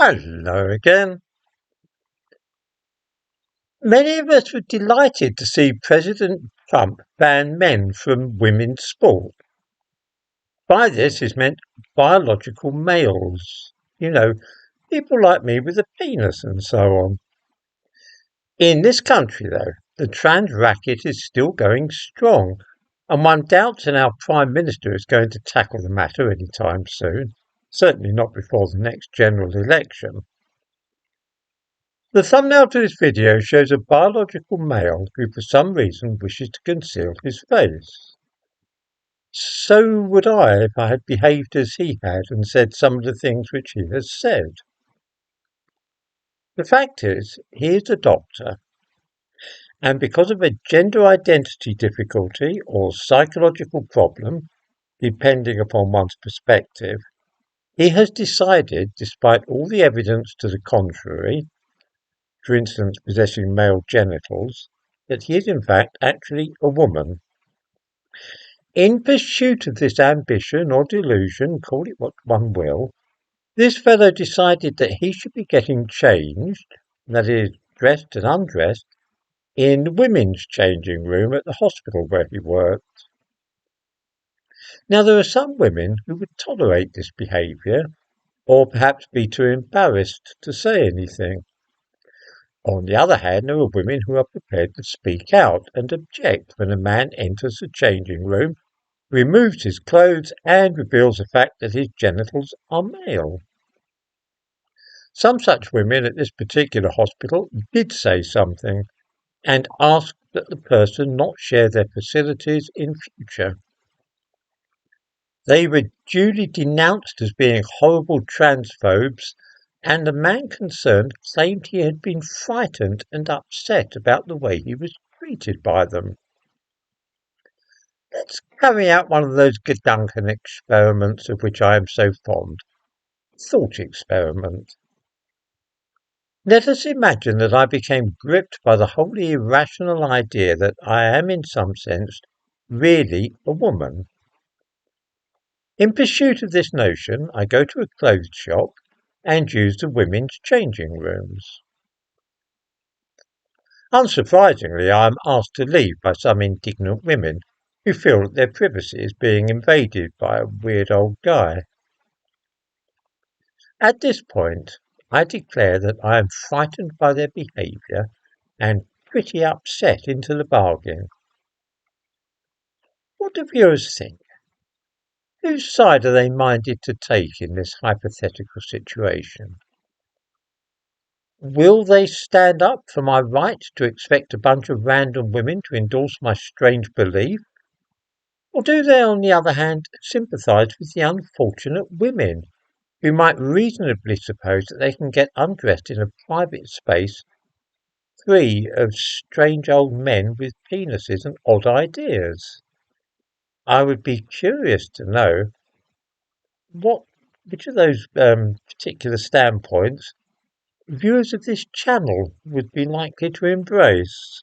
Hello again. Many of us were delighted to see President Trump ban men from women's sport. By this is meant biological males. You know, people like me with a penis and so on. In this country, though, the trans racket is still going strong, and one doubts that our Prime Minister is going to tackle the matter any time soon. Certainly not before the next general election. The thumbnail to this video shows a biological male who for some reason wishes to conceal his face. So would I if I had behaved as he had and said some of the things which he has said. The fact is, he is a doctor, and because of a gender identity difficulty or psychological problem, depending upon one's perspective, he has decided, despite all the evidence to the contrary, for instance possessing male genitals, that he is in fact actually a woman. In pursuit of this ambition or delusion, call it what one will, this fellow decided that he should be getting changed, that is, dressed and undressed, in the women's changing room at the hospital where he worked. Now, there are some women who would tolerate this behaviour, or perhaps be too embarrassed to say anything. On the other hand, there are women who are prepared to speak out and object when a man enters the changing room, removes his clothes, and reveals the fact that his genitals are male. Some such women at this particular hospital did say something and asked that the person not share their facilities in future. They were duly denounced as being horrible transphobes, and the man concerned claimed he had been frightened and upset about the way he was treated by them. Let's carry out one of those Gedanken experiments of which I am so fond. Thought experiment. Let us imagine that I became gripped by the wholly irrational idea that I am in some sense really a woman. In pursuit of this notion, I go to a clothes shop and use the women's changing rooms. Unsurprisingly, I am asked to leave by some indignant women who feel that their privacy is being invaded by a weird old guy. At this point, I declare that I am frightened by their behaviour and pretty upset into the bargain. What do viewers think? Whose side are they minded to take in this hypothetical situation? Will they stand up for my right to expect a bunch of random women to endorse my strange belief? Or do they, on the other hand, sympathise with the unfortunate women who might reasonably suppose that they can get undressed in a private space free of strange old men with penises and odd ideas? I would be curious to know what which of those particular standpoints viewers of this channel would be likely to embrace.